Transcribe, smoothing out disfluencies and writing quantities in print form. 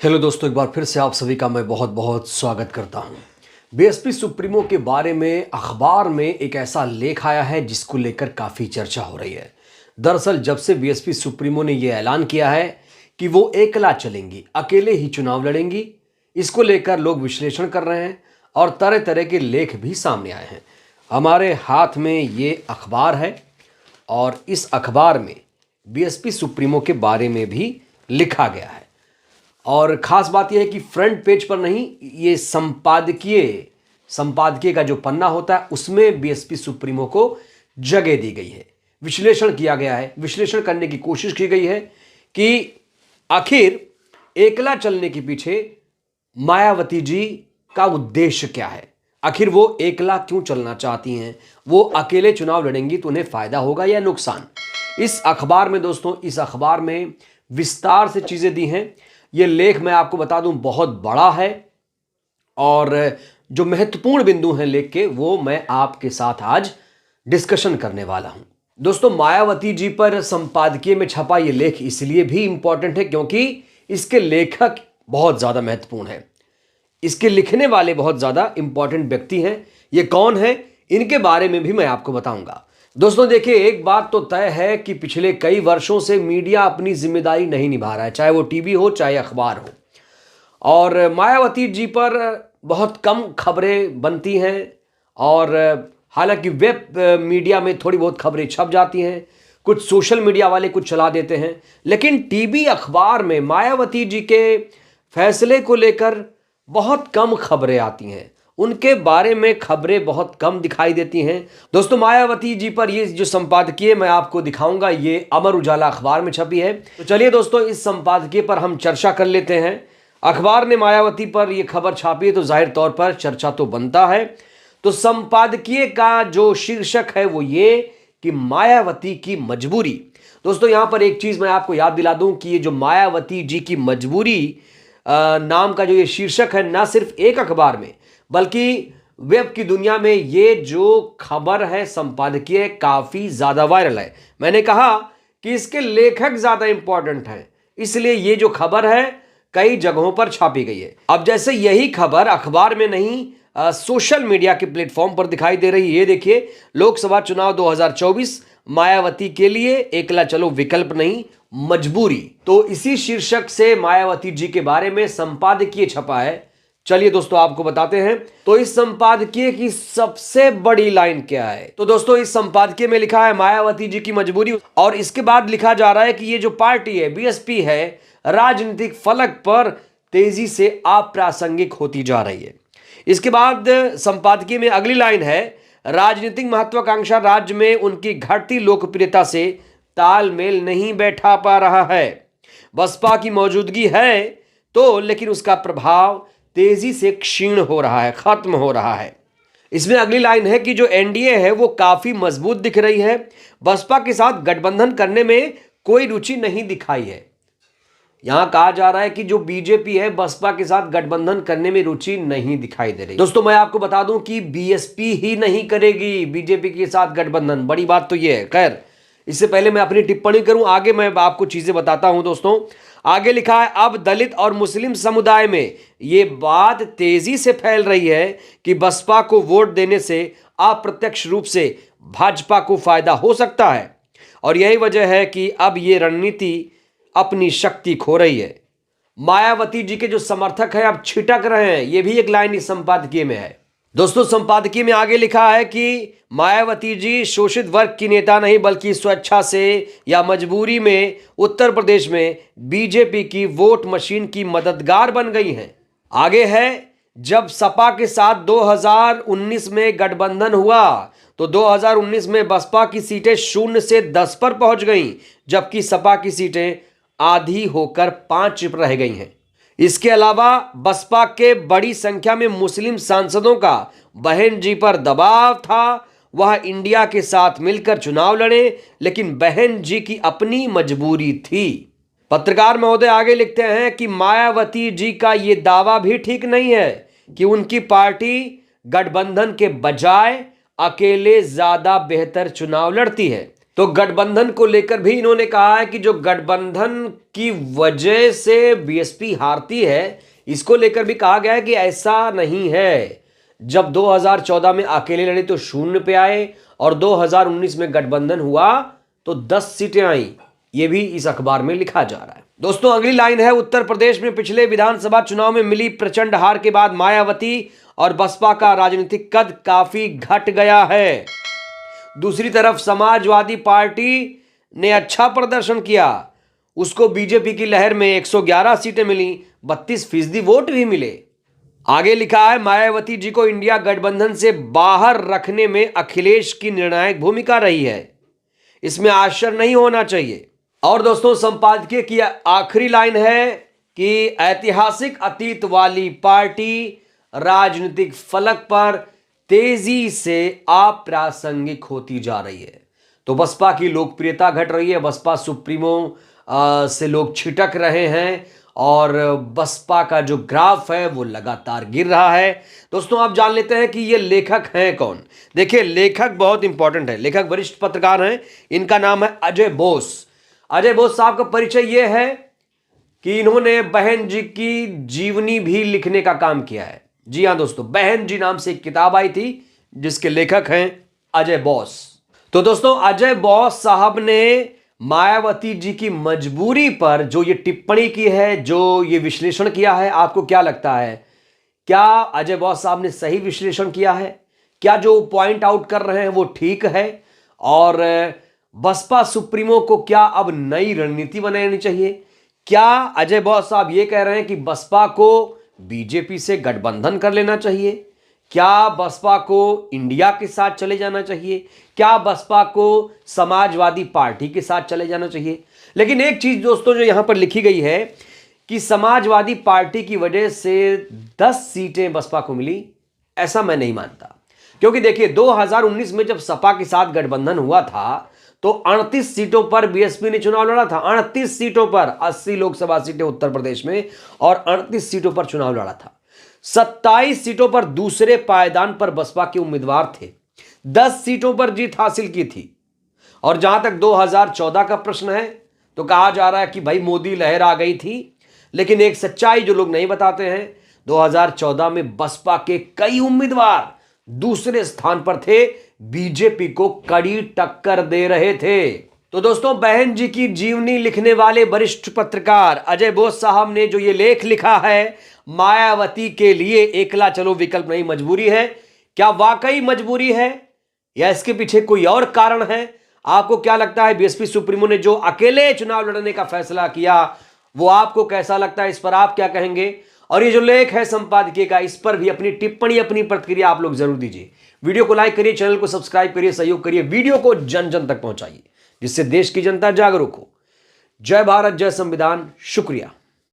Hello दोस्तों, एक बार फिर से आप सभी का मैं बहुत बहुत स्वागत करता हूं। बीएसपी सुप्रीमो के बारे में अखबार में एक ऐसा लेख आया है जिसको लेकर काफ़ी चर्चा हो रही है। दरअसल जब से बीएसपी सुप्रीमो ने यह ऐलान किया है कि वो एकला चलेंगी, अकेले ही चुनाव लड़ेंगी, इसको लेकर लोग विश्लेषण कर रहे हैं और तरह तरह के लेख भी सामने आए हैं। हमारे हाथ में ये अखबार है और इस अखबार में बीएसपी सुप्रीमो के बारे में भी लिखा गया है। और ख़ास बात यह है कि फ्रंट पेज पर नहीं, ये संपादकीय का जो पन्ना होता है उसमें बीएसपी सुप्रीमो को जगह दी गई है। विश्लेषण किया गया है, विश्लेषण करने की कोशिश की गई है कि आखिर एकला चलने के पीछे मायावती जी का उद्देश्य क्या है। आखिर वो एकला क्यों चलना चाहती हैं, वो अकेले चुनाव लड़ेंगी तो उन्हें फायदा होगा या नुकसान। इस अखबार में दोस्तों, इस अखबार में विस्तार से चीज़ें दी हैं। ये लेख मैं आपको बता दूं बहुत बड़ा है और जो महत्वपूर्ण बिंदु हैं लेख के वो मैं आपके साथ आज डिस्कशन करने वाला हूं। दोस्तों, मायावती जी पर संपादकीय में छपा ये लेख इसलिए भी इंपॉर्टेंट है क्योंकि इसके लेखक बहुत ज़्यादा महत्वपूर्ण है, इसके लिखने वाले बहुत ज़्यादा इंपॉर्टेंट व्यक्ति हैं। ये कौन है, इनके बारे में भी मैं आपको बताऊंगा। दोस्तों देखिए, एक बात तो तय है कि पिछले कई वर्षों से मीडिया अपनी जिम्मेदारी नहीं निभा रहा है, चाहे वो टीवी हो चाहे अखबार हो। और मायावती जी पर बहुत कम खबरें बनती हैं और हालांकि वेब मीडिया में थोड़ी बहुत खबरें छप जाती हैं, कुछ सोशल मीडिया वाले कुछ चला देते हैं, लेकिन टीवी अखबार में मायावती जी के फैसले को लेकर बहुत कम खबरें आती हैं, उनके बारे में खबरें बहुत कम दिखाई देती हैं। दोस्तों, मायावती जी पर ये जो संपादकीय मैं आपको दिखाऊंगा ये अमर उजाला अखबार में छपी है। तो चलिए दोस्तों, इस संपादकीय पर हम चर्चा कर लेते हैं। अखबार ने मायावती पर यह खबर छापी है तो जाहिर तौर पर चर्चा तो बनता है। तो संपादकीय का जो शीर्षक है वो ये कि मायावती की मजबूरी। दोस्तों, यहां पर एक चीज मैं आपको याद दिला दूं कि ये जो मायावती जी की मजबूरी नाम का जो ये शीर्षक है, ना सिर्फ एक अखबार में बल्कि वेब की दुनिया में ये जो खबर है संपादकीय काफी ज्यादा वायरल है। मैंने कहा कि इसके लेखक ज्यादा इंपॉर्टेंट हैं, इसलिए ये जो खबर है कई जगहों पर छापी गई है। अब जैसे यही खबर अखबार में नहीं सोशल मीडिया के प्लेटफॉर्म पर दिखाई दे रही है। ये देखिए, लोकसभा चुनाव 2024 मायावती के लिए एकला चलो विकल्प नहीं, मजबूरी। तो इसी शीर्षक से मायावती जी के बारे में संपादकीय छपा है। चलिए दोस्तों, आपको बताते हैं तो इस संपादकीय की सबसे बड़ी लाइन क्या है। तो दोस्तों, इस संपादकीय में लिखा है मायावती जी की मजबूरी, और इसके बाद लिखा जा रहा है कि ये जो पार्टी है बीएसपी है, राजनीतिक फलक पर तेजी से अप्रासंगिक होती जा रही है। इसके बाद संपादकीय में अगली लाइन है, राजनीतिक महत्वाकांक्षा राज्य में उनकी घटती लोकप्रियता से तालमेल नहीं बैठा पा रहा है। बसपा की मौजूदगी है तो, लेकिन उसका प्रभाव तेजी से क्षीण हो रहा है, खत्म हो रहा है। इसमें अगली लाइन है कि जो एनडीए है वो काफी मजबूत दिख रही है, बसपा के साथ गठबंधन करने में कोई रुचि नहीं दिखाई है। यहां कहा जा रहा है कि जो बीजेपी है बसपा के साथ गठबंधन करने में रुचि नहीं दिखाई दे रही। दोस्तों, मैं आपको बता दूं कि बीएसपी ही नहीं करेगी बीजेपी के साथ गठबंधन। बड़ी बात तो ये है। खैर, इससे पहले मैं अपनी टिप्पणी करूं, आगे मैं आपको चीजें बताता हूं। दोस्तों, आगे लिखा है, अब दलित और मुस्लिम समुदाय में यह बात तेजी से फैल रही है कि बसपा को वोट देने से अप्रत्यक्ष रूप से भाजपा को फायदा हो सकता है, और यही वजह है कि अब यह रणनीति अपनी शक्ति खो रही है। मायावती जी के जो समर्थक हैं अब छिटक रहे हैं, यह भी एक लाइन इस संपादकीय में है। दोस्तों, संपादकीय में आगे लिखा है कि मायावती जी शोषित वर्ग की नेता नहीं बल्कि स्वेच्छा से या मजबूरी में उत्तर प्रदेश में बीजेपी की वोट मशीन की मददगार बन गई हैं। आगे है, जब सपा के साथ 2019 में गठबंधन हुआ तो 2019 में बसपा की सीटें 0 से 10 पर पहुंच गईं, जबकि सपा की सीटें आधी होकर 5 रह गई हैं। इसके अलावा बसपा के बड़ी संख्या में मुस्लिम सांसदों का बहन जी पर दबाव था, वह इंडिया के साथ मिलकर चुनाव लड़े, लेकिन बहन जी की अपनी मजबूरी थी। पत्रकार महोदय आगे लिखते हैं कि मायावती जी का यह दावा भी ठीक नहीं है कि उनकी पार्टी गठबंधन के बजाय अकेले ज्यादा बेहतर चुनाव लड़ती है। तो गठबंधन को लेकर भी इन्होंने कहा है कि जो गठबंधन की वजह से बीएसपी हारती है, इसको लेकर भी कहा गया है कि ऐसा नहीं है। जब 2014 में अकेले लड़े तो 0 पे आए और 2019 में गठबंधन हुआ तो 10 सीटें आई। ये भी इस अखबार में लिखा जा रहा है। दोस्तों अगली लाइन है, उत्तर प्रदेश में पिछले विधानसभा चुनाव में मिली प्रचंड हार के बाद मायावती और बसपा का राजनीतिक कद काफी घट गया है। दूसरी तरफ समाजवादी पार्टी ने अच्छा प्रदर्शन किया, उसको बीजेपी की लहर में 111 सीटें मिली, 32% वोट भी मिले। आगे लिखा है, मायावती जी को इंडिया गठबंधन से बाहर रखने में अखिलेश की निर्णायक भूमिका रही है, इसमें आश्चर्य नहीं होना चाहिए। और दोस्तों संपादकीय की आखिरी लाइन है कि ऐतिहासिक अतीत वाली पार्टी राजनीतिक फलक पर तेजी से अप्रासंगिक होती जा रही है। तो बसपा की लोकप्रियता घट रही है, बसपा सुप्रीमो से लोग छिटक रहे हैं और बसपा का जो ग्राफ है वो लगातार गिर रहा है। दोस्तों आप जान लेते हैं कि ये लेखक हैं कौन। देखिए लेखक बहुत इंपॉर्टेंट है, लेखक वरिष्ठ पत्रकार हैं, इनका नाम है अजय बोस। अजय बोस साहब का परिचय ये है कि इन्होंने बहन जी की जीवनी भी लिखने का काम किया है। जी हां दोस्तों, बहन जी नाम से एक किताब आई थी जिसके लेखक हैं अजय बोस। तो दोस्तों अजय बोस साहब ने मायावती जी की मजबूरी पर जो ये टिप्पणी की है, जो ये विश्लेषण किया है, आपको क्या लगता है? क्या अजय बोस साहब ने सही विश्लेषण किया है? क्या जो पॉइंट आउट कर रहे हैं वो ठीक है? और बसपा सुप्रीमो को क्या अब नई रणनीति बनानी चाहिए? क्या अजय बोस साहब ये कह रहे हैं कि बसपा को बीजेपी से गठबंधन कर लेना चाहिए? क्या बसपा को इंडिया के साथ चले जाना चाहिए? क्या बसपा को समाजवादी पार्टी के साथ चले जाना चाहिए? लेकिन एक चीज दोस्तों जो यहां पर लिखी गई है कि समाजवादी पार्टी की वजह से 10 सीटें बसपा को मिली, ऐसा मैं नहीं मानता। क्योंकि देखिए 2019 में जब सपा के साथ गठबंधन हुआ था तो 38 सीटों पर बीएसपी ने चुनाव लड़ा था। 38 सीटों पर, 80 लोकसभा सीटें उत्तर प्रदेश में और 38 सीटों पर चुनाव लड़ा था। 27 सीटों पर दूसरे पायदान पर बसपा के उम्मीदवार थे, 10 सीटों पर जीत हासिल की थी। और जहां तक 2014 का प्रश्न है तो कहा जा रहा है कि भाई मोदी लहर आ गई थी, लेकिन एक सच्चाई जो लोग नहीं बताते हैं, 2014 में बसपा के कई उम्मीदवार दूसरे स्थान पर थे, बीजेपी को कड़ी टक्कर दे रहे थे। तो दोस्तों बहन जी की जीवनी लिखने वाले वरिष्ठ पत्रकार अजय बोस साहब ने जो ये लेख लिखा है, मायावती के लिए एकला चलो विकल्प नहीं मजबूरी है, क्या वाकई मजबूरी है या इसके पीछे कोई और कारण है? आपको क्या लगता है? बीएसपी सुप्रीमो ने जो अकेले चुनाव लड़ने का फैसला किया वो आपको कैसा लगता है? इस पर आप क्या कहेंगे? और ये जो लेख है संपादकीय का, इस पर भी अपनी टिप्पणी, अपनी प्रतिक्रिया आप लोग जरूर दीजिए। वीडियो को लाइक करिए, चैनल को सब्सक्राइब करिए, सहयोग करिए, वीडियो को जन जन तक पहुंचाइए जिससे देश की जनता जागरूक हो। जय भारत, जय संविधान, शुक्रिया।